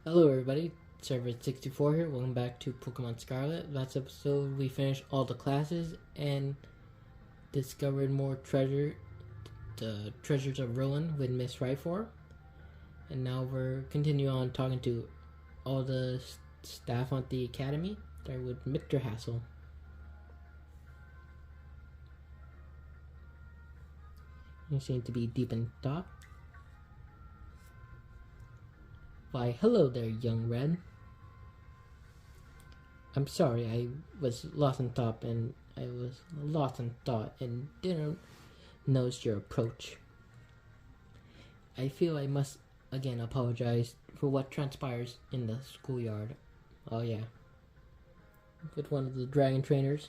Hello everybody, Server 64 here, welcome back to Pokemon Scarlet. Last episode we finished all the classes and discovered more the treasures of Ruin with Miss Rhyfor. And now we're continuing on talking to all the staff at the academy, starting with Mr. Hassel. You seem to be deep in thought. Why, hello there, young Red. I'm sorry, I was lost in thought and didn't notice your approach. I feel I must again apologize for what transpires in the schoolyard. Oh yeah. With one of the dragon trainers.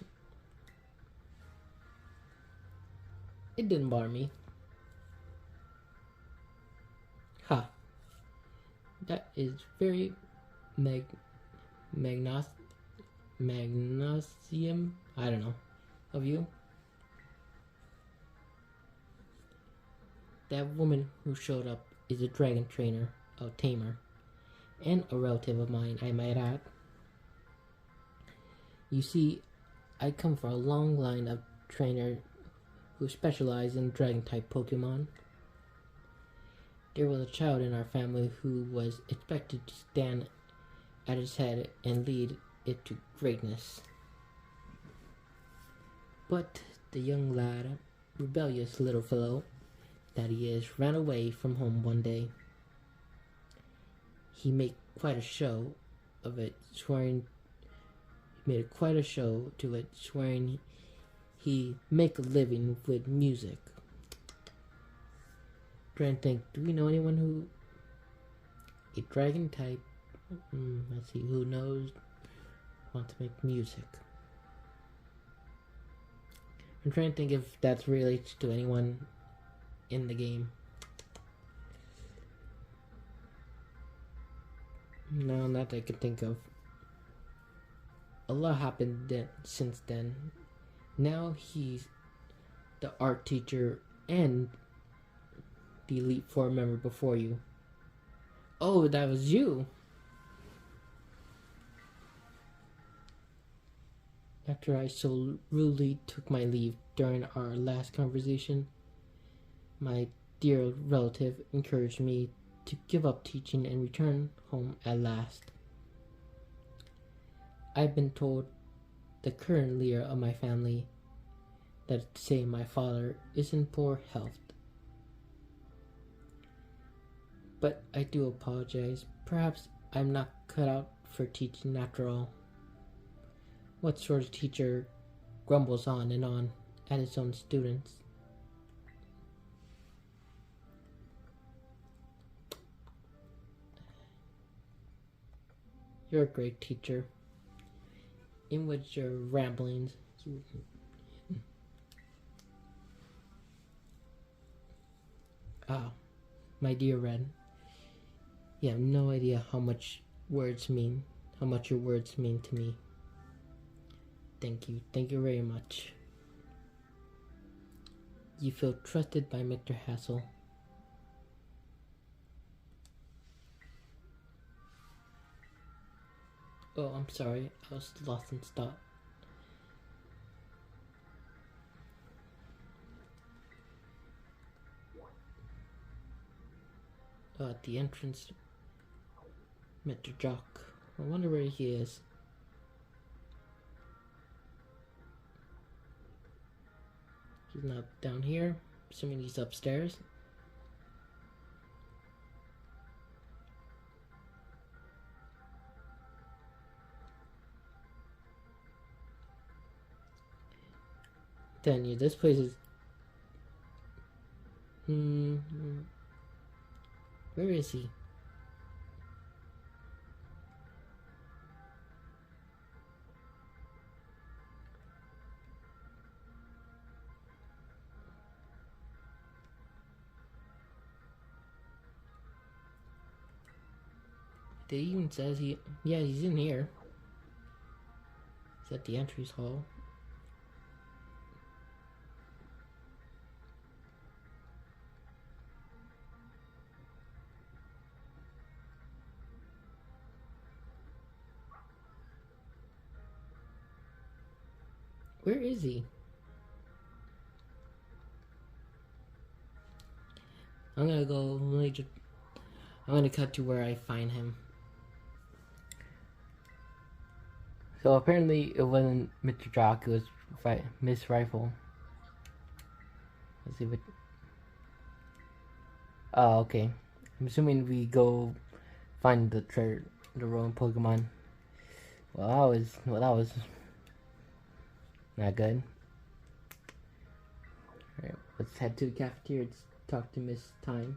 It didn't bother me. Ha. That is very magnesium, I don't know, of you. That woman who showed up is a dragon trainer, a tamer, and a relative of mine, I might add. You see, I come from a long line of trainers who specialize in dragon-type Pokemon. There was a child in our family who was expected to stand at its head and lead it to greatness. But the young lad, rebellious little fellow that he is, ran away from home one day. He made quite a show of it, swearing he make a living with music. Trying to think, do we know anyone who a dragon type? Let's see, who knows want to make music? I'm trying to think if that relates to anyone in the game. No, not that I can think of. A lot happened since then. Now he's the art teacher and the Elite Four member before you. Oh, that was you! After I so rudely took my leave during our last conversation, my dear relative encouraged me to give up teaching and return home at last. I've been told the current leader of my family, that is to say my father, is in poor health. But I do apologize. Perhaps I'm not cut out for teaching after all. What sort of teacher grumbles on and on at his own students? You're a great teacher. In which your ramblings my dear Red, you have no idea how much your words mean to me. Thank you very much. You feel trusted by Mr. Hassel. Oh, I'm sorry, I was lost in thought. At the entrance, Mr. Jock. I wonder where he is. He's not down here. Assuming he's upstairs. Then yeah, this place is. Where is he? It even says he's in here. He's at the entries hall. Where is he? I'm gonna go. I'm gonna cut to where I find him. So apparently it wasn't Mr. Jock. It was Miss Rifle. Let's see what. Oh, okay. I'm assuming we go find the rowan Pokemon. Well, that was not good. Alright, let's head to the cafeteria to talk to Miss Time.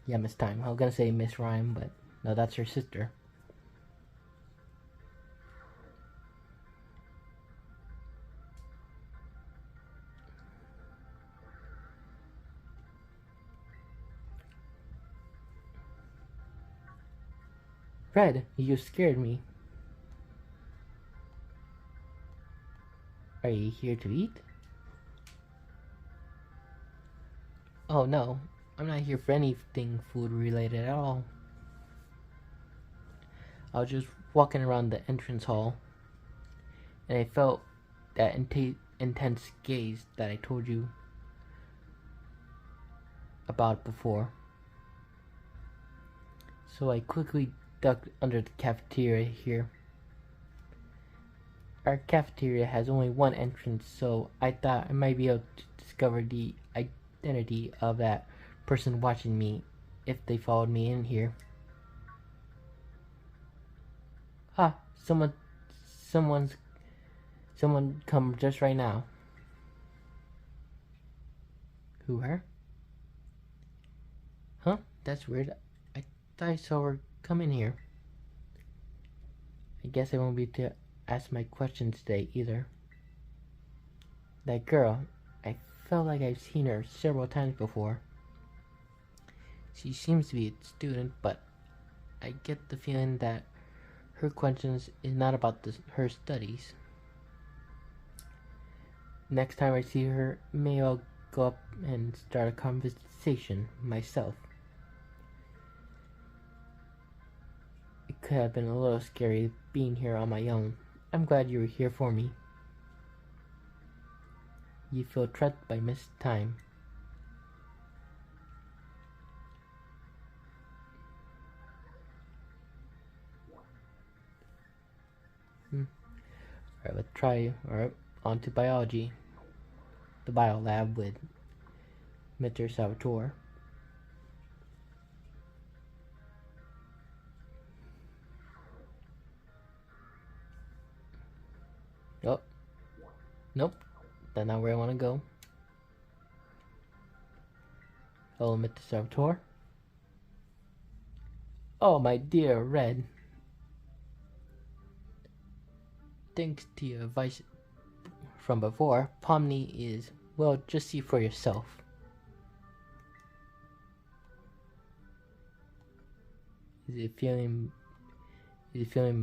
Yeah, Miss Time. I was gonna say Miss Rhyme, but no, that's her sister. Red, you scared me. Are you here to eat? Oh no, I'm not here for anything food related at all. I was just walking around the entrance hall, and I felt that intense gaze that I told you about before. So I quickly ducked under the cafeteria here. Our cafeteria has only one entrance, so I thought I might be able to discover the identity of that person watching me if they followed me in here. Ah, someone come just right now. Who, her? Huh? That's weird. I thought I saw her come in here. I guess I won't be able to ask my questions today either. That girl, I felt like I've seen her several times before. She seems to be a student, but I get the feeling that her questions is not about her studies. Next time I see her, maybe I'll go up and start a conversation myself. It could have been a little scary being here on my own. I'm glad you were here for me. You feel trapped by Miss Time. Alright, let's try. Alright, on to biology. The bio lab with Mr. Salvatore. Oh, nope, that's not where I want to go. Hello, Mr. Salvatore. Oh, my dear Red. Thanks to your advice from before, Pomni is, well, just see for yourself. Is it feeling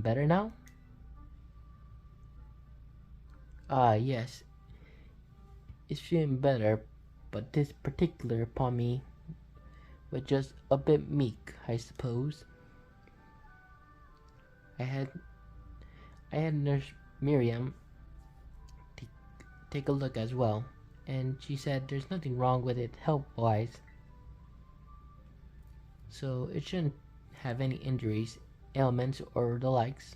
better now? Ah, yes. It's feeling better, but this particular Pomni was just a bit meek, I suppose. I had Nurse Miriam take a look as well, and she said there's nothing wrong with it health-wise. So it shouldn't have any injuries, ailments, or the likes.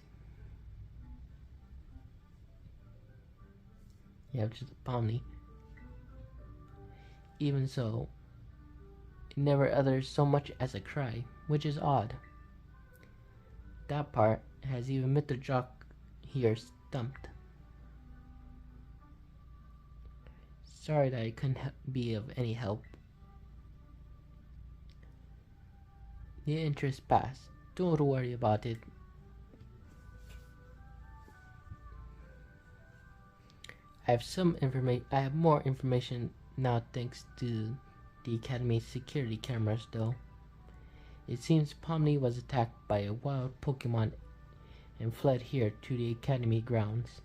Yeah, just a Pomni. Even so, it never utters so much as a cry, which is odd. That part has even Mr. Jock here stumped. Sorry that I couldn't be of any help. The interest passed. Don't worry about it. I have more information now thanks to the Academy's security cameras though. It seems Pomni was attacked by a wild Pokémon and fled here to the Academy grounds.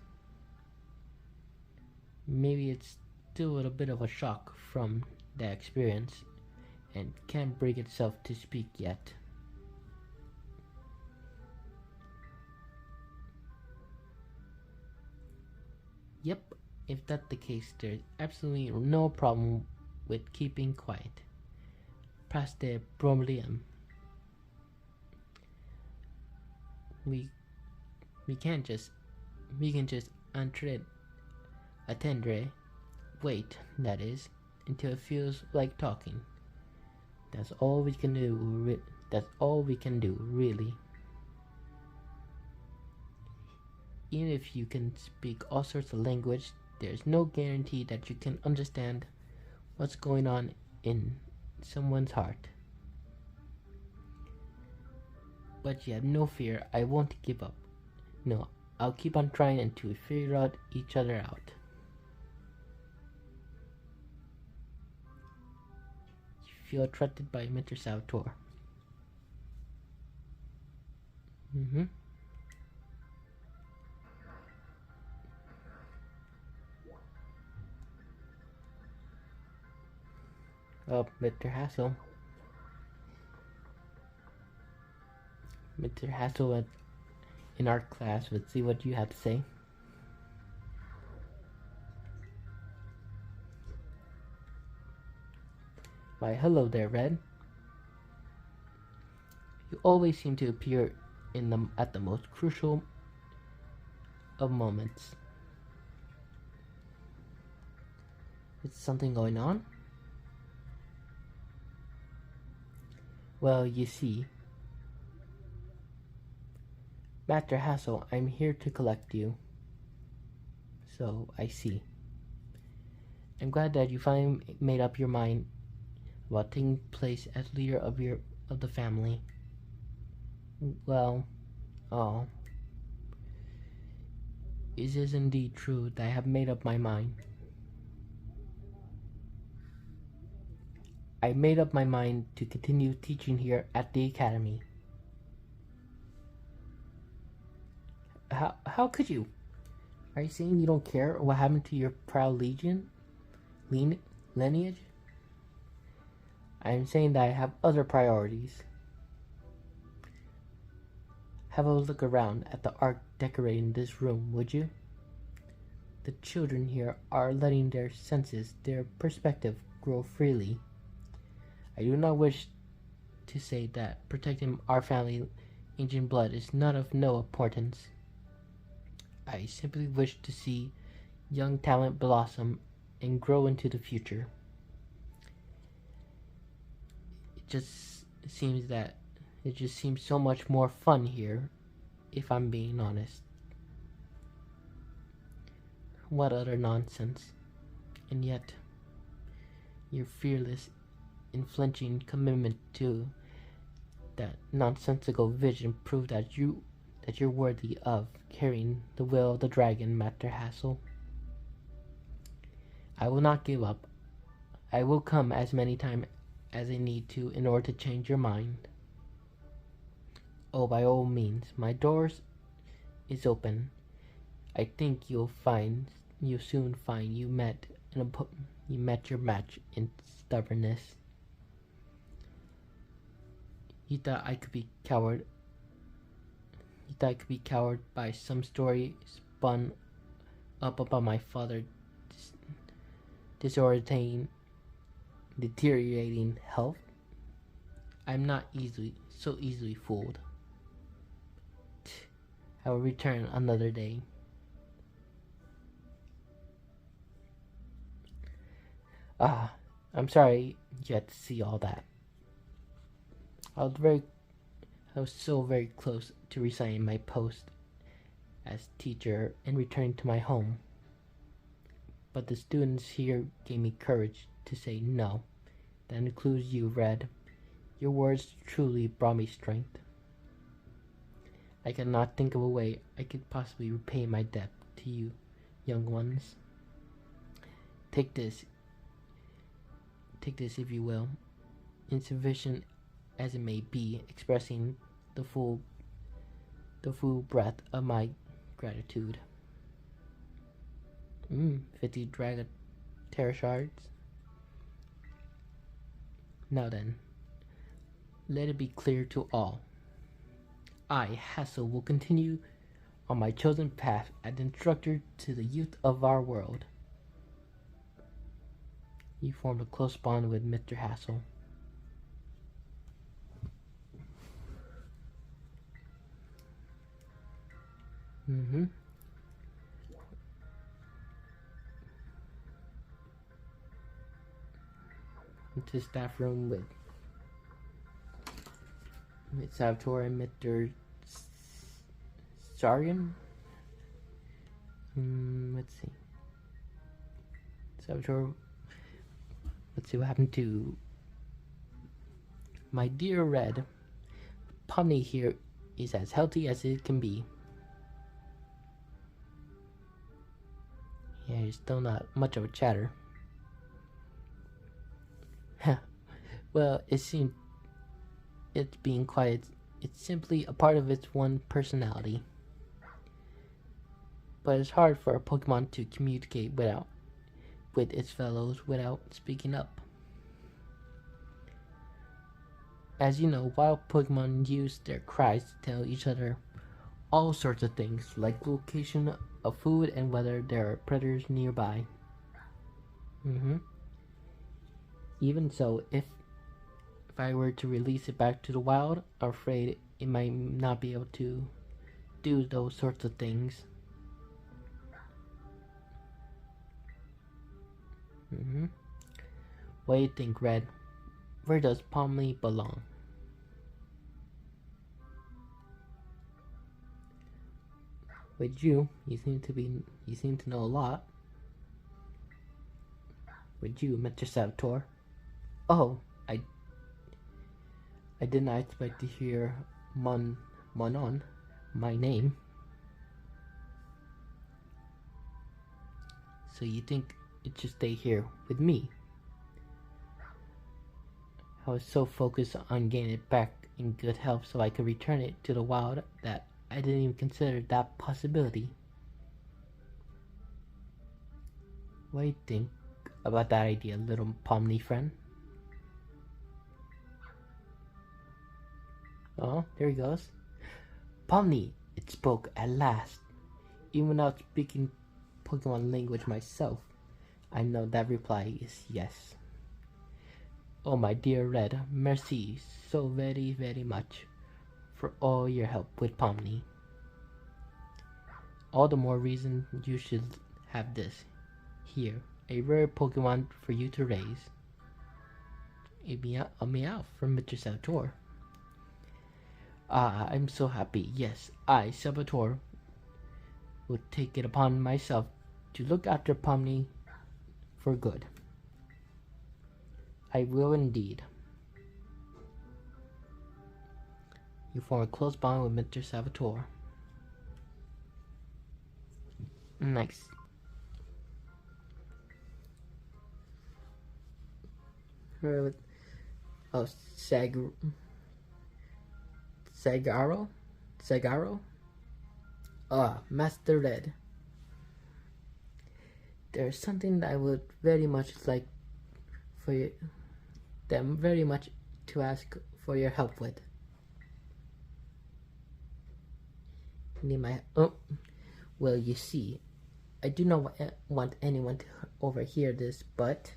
Maybe it's still a bit of a shock from that experience and can't bring itself to speak yet. Yep, If that's the case, there's absolutely no problem with keeping quiet. Praste problem. We can just attendre, wait, that is, until it feels like talking. That's all we can do. That's all we can do, really. Even if you can speak all sorts of language, there's no guarantee that you can understand what's going on in someone's heart. But you have no fear, I won't give up. No, I'll keep on trying until we figure each other out. You feel attracted by Mr. Salvatore. Oh, Mr. Hassel. Mr. Hassel in our class. Let's see what you have to say. Why, hello there, Red. You always seem to appear at the most crucial of moments. Is something going on? Well, you see, Master Hassel, I'm here to collect you. So, I see. I'm glad that you finally made up your mind about taking place as leader of the family. Well, it is indeed true that I have made up my mind. I made up my mind to continue teaching here at the academy. How could you? Are you saying you don't care what happened to your proud lineage? I am saying that I have other priorities. Have a look around at the art decorating this room, would you? The children here are letting their senses, their perspective, grow freely. I do not wish to say that protecting our family ancient blood is not of no importance. I simply wish to see young talent blossom and grow into the future. It just seems so much more fun here, if I'm being honest. What utter nonsense. And yet, your fearless, unflinching commitment to that nonsensical vision prove that you're worthy of carrying the will of the dragon, Master Hassel. I will not give up. I will come as many times as I need to in order to change your mind. Oh, by all means, my door is open. I think you'll soon find you met your match in stubbornness. You thought I could be cowed by some story spun up about my father deteriorating health. I'm not so easily fooled. I will return another day. I'm sorry you had to see all that. I was so very close to resigning my post as teacher and returning to my home. But the students here gave me courage to say no. That includes you, Red. Your words truly brought me strength. I cannot think of a way I could possibly repay my debt to you, young ones. Take this if you will, insufficient as it may be, expressing the full breadth of my gratitude. 50 Dragon Terror Shards. Now then, let it be clear to all. I, Hassel, will continue on my chosen path as instructor to the youth of our world. You formed a close bond with Mr. Hassel. Into the staff room with Salvatore and Mr. Sargon. Let's see. Salvatore. Let's see what happened to my dear Red. Pomni here is as healthy as it can be. Yeah, he's still not much of a chatter. Well, it seems it's being quiet. It's simply a part of its one personality. But it's hard for a Pokemon to communicate with its fellows without speaking up. As you know, wild Pokemon use their cries to tell each other all sorts of things, like location of food and whether there are predators nearby. Even so, if I were to release it back to the wild, I'm afraid it might not be able to do those sorts of things. What do you think, Red? Where does Pomni belong? With you seem to know a lot. With you, Mr. Salvatore. Oh, I did not expect to hear Monon, my name. So you think it should stay here with me? I was so focused on getting it back in good health so I could return it to the wild that I didn't even consider that possibility. What do you think about that idea, little Pomni friend? Oh, there he goes. Pomni, it spoke at last. Even without speaking Pokemon language myself, I know that reply is yes. Oh, my dear Red, merci so very, very much for all your help with Pomni. All the more reason you should have this. Here, a rare Pokemon for you to raise. A meow from Mr. Salvatore. Ah, I'm so happy. Yes, I, Salvatore, will take it upon myself to look after Pomni for good. I will indeed. You form a close bond with Mr. Salvatore. Nice. Oh, Sagaro? Ah, Master Red. There's something that I would very much like for you, them very much to ask for your help with. Need my well, you see, I do not want anyone to overhear this, but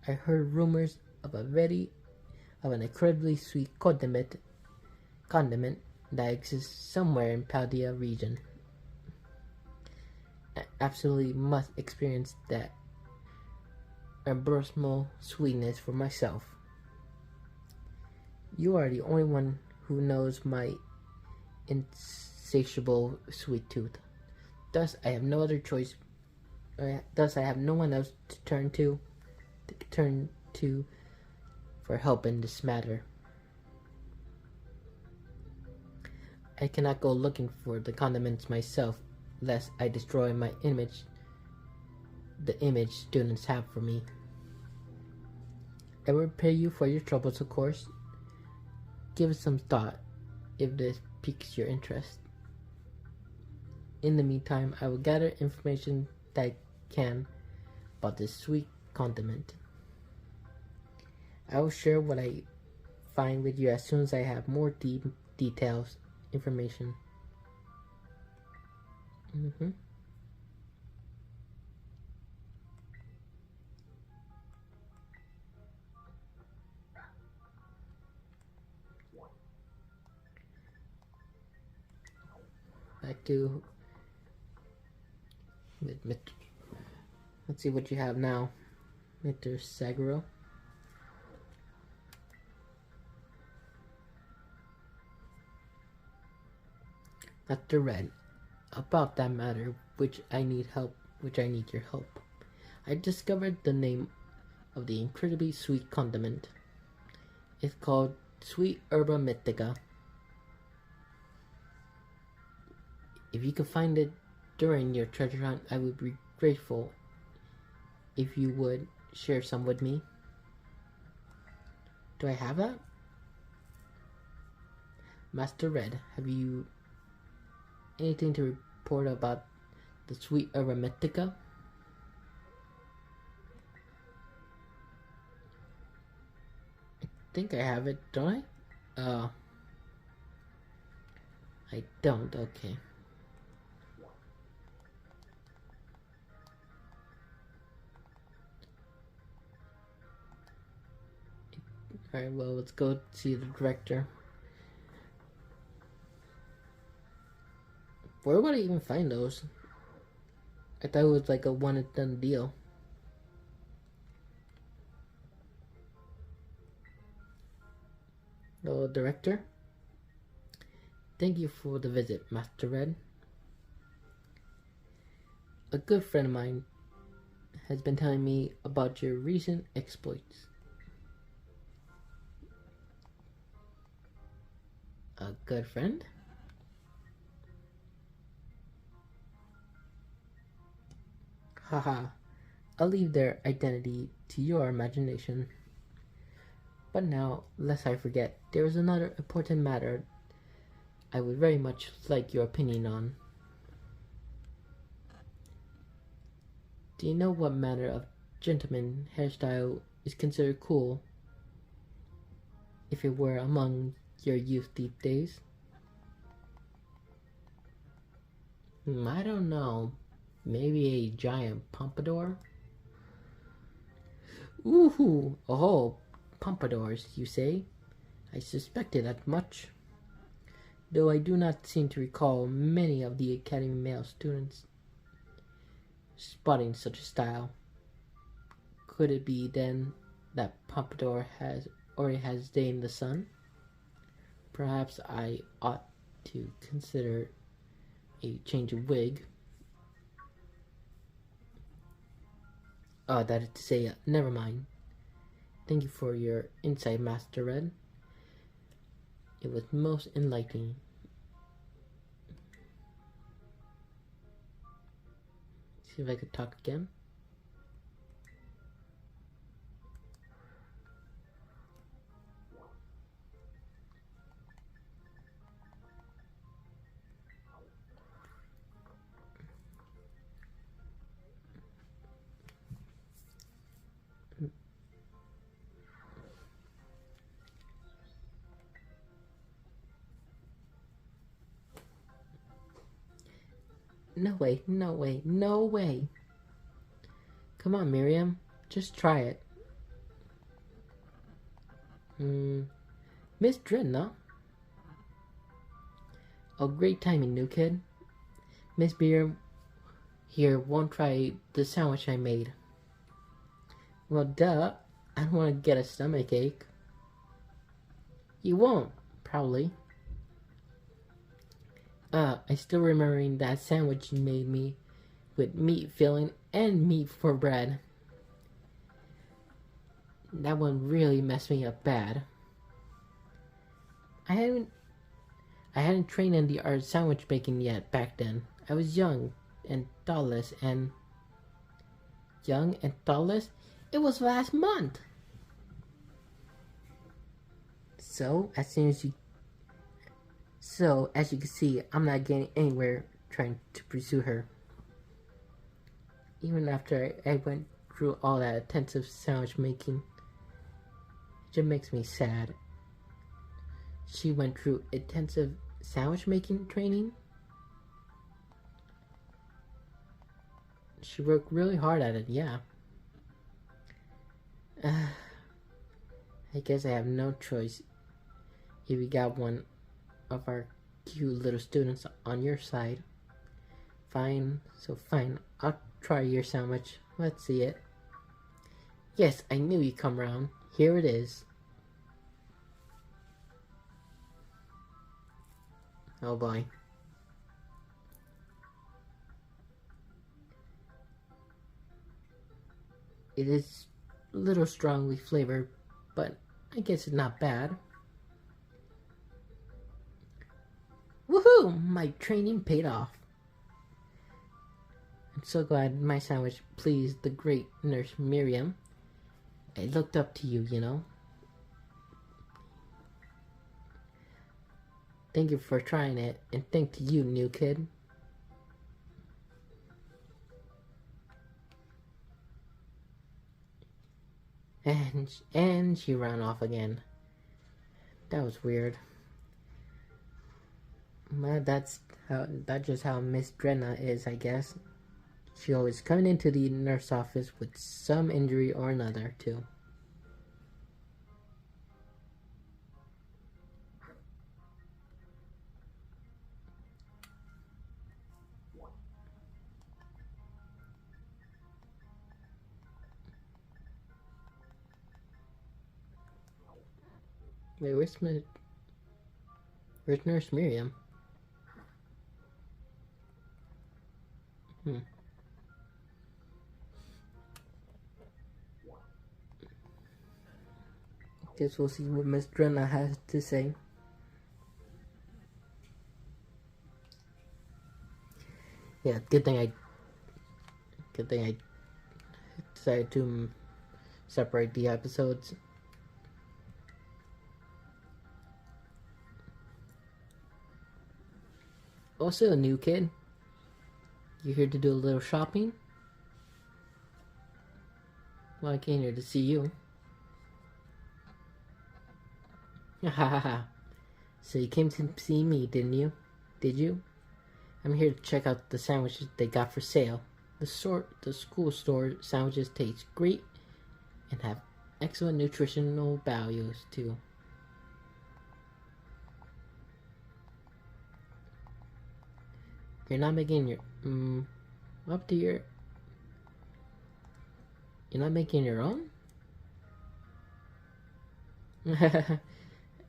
I heard rumors of an incredibly sweet condiment that exists somewhere in Paldea region. I absolutely must experience that abysmal sweetness for myself. You are the only one who knows my insatiable sweet tooth. Thus, I have no other choice. Thus, I have no one else to turn to for help in this matter. I cannot go looking for the condiments myself, lest I destroy my image, the image students have for me. I will repay you for your troubles, of course. Give it some thought if this piques your interest. In the meantime, I will gather information that I can about this sweet condiment. I will share what I find with you as soon as I have more details, information. like to... Let's see what you have now, Mr. Saguro. Dr. Red, about that matter, which I need your help. I discovered the name of the incredibly sweet condiment. It's called Sweet Herba Mythica. If you could find it during your treasure hunt, I would be grateful if you would share some with me. Do I have that? Master Red, have you anything to report about the Sweet Herba Mythica? I think I have it, don't I? I don't, okay. Alright, well, let's go see the director. Where would I even find those? I thought it was like a one and done deal. The director? Thank you for the visit, Master Red. A good friend of mine has been telling me about your recent exploits. A good friend? Haha, I'll leave their identity to your imagination. But now, lest I forget, there is another important matter I would very much like your opinion on. Do you know what manner of gentleman hairstyle is considered cool if it were among your youth deep days? I don't know. Maybe a giant pompadour? Ooh, oh, pompadours, you say? I suspected that much. Though I do not seem to recall many of the Academy male students spotting such a style. Could it be then that pompadour has day in the sun? Perhaps I ought to consider a change of wig. Oh, that is to say, never mind. Thank you for your insight, Master Red. It was most enlightening. See if I could talk again. No way, no way, no way. Come on, Miriam. Just try it. Miss Dredna? Oh, great timing, new kid. Miss Miriam here won't try the sandwich I made. Well, duh. I don't want to get a stomach ache. You won't, probably. I still remembering that sandwich you made me with meat filling and meat for bread. That one really messed me up bad. I hadn't trained in the art of sandwich making yet back then. I was young and thoughtless and... Young and thoughtless? It was last month! So, as you can see, I'm not getting anywhere trying to pursue her. Even after I went through all that intensive sandwich making, it just makes me sad. She went through intensive sandwich making training. She worked really hard at it, yeah. I guess I have no choice if you got one of our cute little students on your side. Fine, so fine. I'll try your sandwich. Let's see it. Yes, I knew you'd come round. Here it is. Oh boy. It is a little strongly flavored, but I guess it's not bad. Woohoo! My training paid off. I'm so glad my sandwich pleased the great Nurse Miriam. I looked up to you, you know. Thank you for trying it, and thank to you, new kid. And she ran off again. That was weird. Well, that's just how Miss Drenna is, I guess. She always coming into the nurse office with some injury or another, too. Wait, where's Nurse Miriam? Guess we'll see what Miss Drenna has to say. Yeah, good thing I decided to separate the episodes. Also, a new kid. You here to do a little shopping? Well, I came here to see you. So you came to see me, didn't you? Did you? I'm here to check out the sandwiches they got for sale. The school store sandwiches taste great and have excellent nutritional values too. You're not making your up to your. You're not making your own?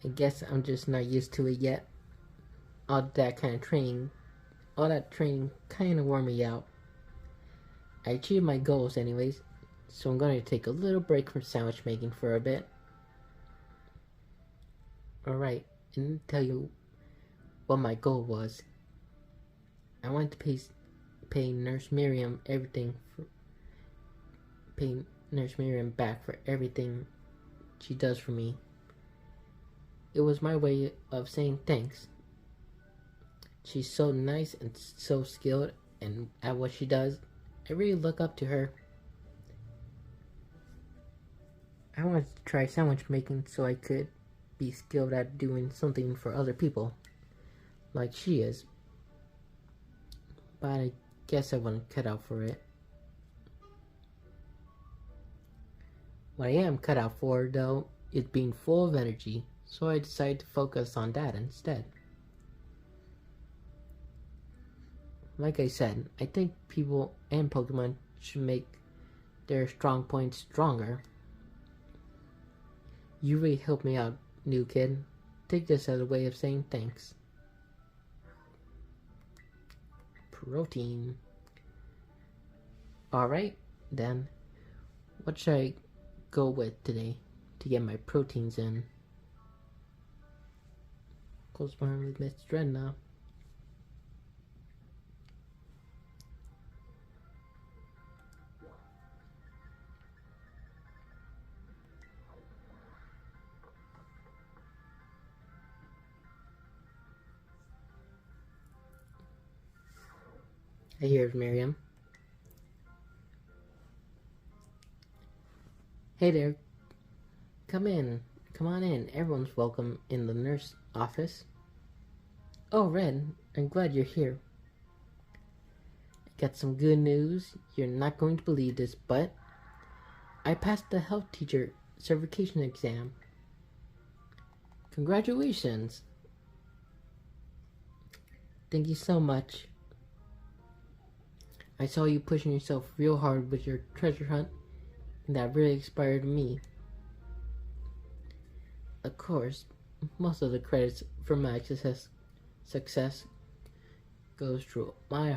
I guess I'm just not used to it yet. All that training kind of wore me out. I achieved my goals anyways, so I'm going to take a little break from sandwich making for a bit. Alright, and tell you what my goal was. I wanted to pay Nurse Miriam back for everything she does for me. It was my way of saying thanks. She's so nice and so skilled and at what she does. I really look up to her. I wanted to try sandwich making so I could be skilled at doing something for other people, like she is. But I guess I wasn't cut out for it. What I am cut out for, though, is being full of energy, so I decided to focus on that instead. Like I said, I think people and Pokemon should make their strong points stronger. You really helped me out, new kid. Take this as a way of saying thanks. Protein. Alright, then. What should I go with today to get my proteins in? Close my with Miss Drenna. I hear Miriam. Hey there. Come on in. Everyone's welcome in the nurse office. Oh, Red, I'm glad you're here. I got some good news. You're not going to believe this, but I passed the health teacher certification exam. Congratulations. Thank you so much. I saw you pushing yourself real hard with your treasure hunt, and that really inspired me. Of course, most of the credits for my success goes through my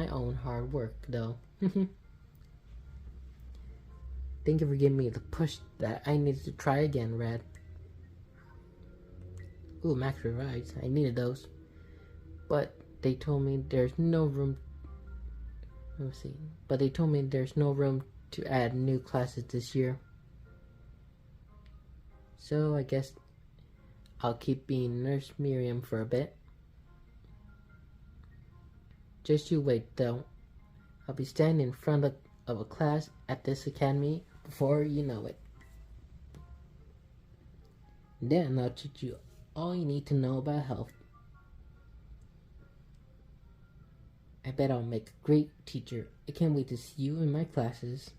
own hard work, though. Thank you for giving me the push that I needed to try again, Red. Ooh, max revives. I needed those. But they told me there's no room. Let's see. But they told me there's no room to add new classes this year. So I guess I'll keep being Nurse Miriam for a bit. Just you wait, though. I'll be standing in front of a class at this academy before you know it. Then I'll teach you all you need to know about health. I bet I'll make a great teacher. I can't wait to see you in my classes.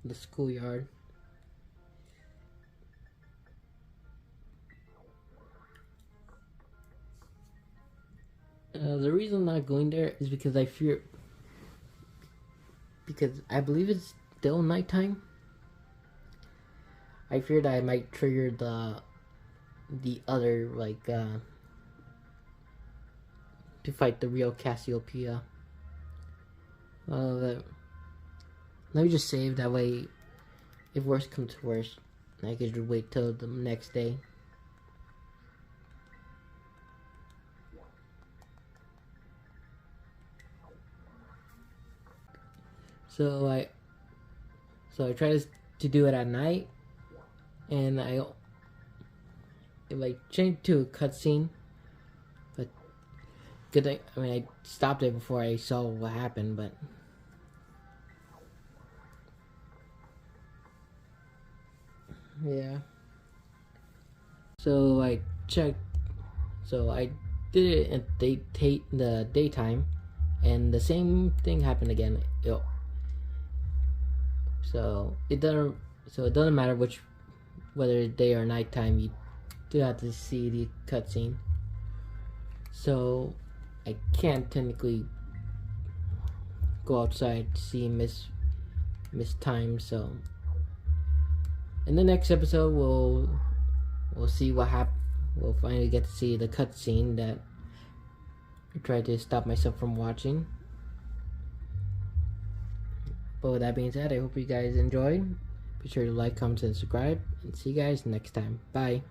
The schoolyard. The reason I'm not going there is because I believe it's still nighttime. I fear that I might trigger the other, like, to fight the real Cassiopeia. Let me just save, that way, if worse comes to worse, I could just wait till the next day. So I try to do it at night, and I changed to a cutscene, but good thing, I stopped it before I saw what happened, but yeah. So I checked. So I did it at the daytime, and the same thing happened again. So it doesn't matter whether day or nighttime. You do have to see the cutscene. So I can't technically go outside to see Miss Time. So in the next episode, we'll see what happens. We'll finally get to see the cutscene that I tried to stop myself from watching. But with that being said, I hope you guys enjoyed. Be sure to like, comment, and subscribe. And see you guys next time. Bye.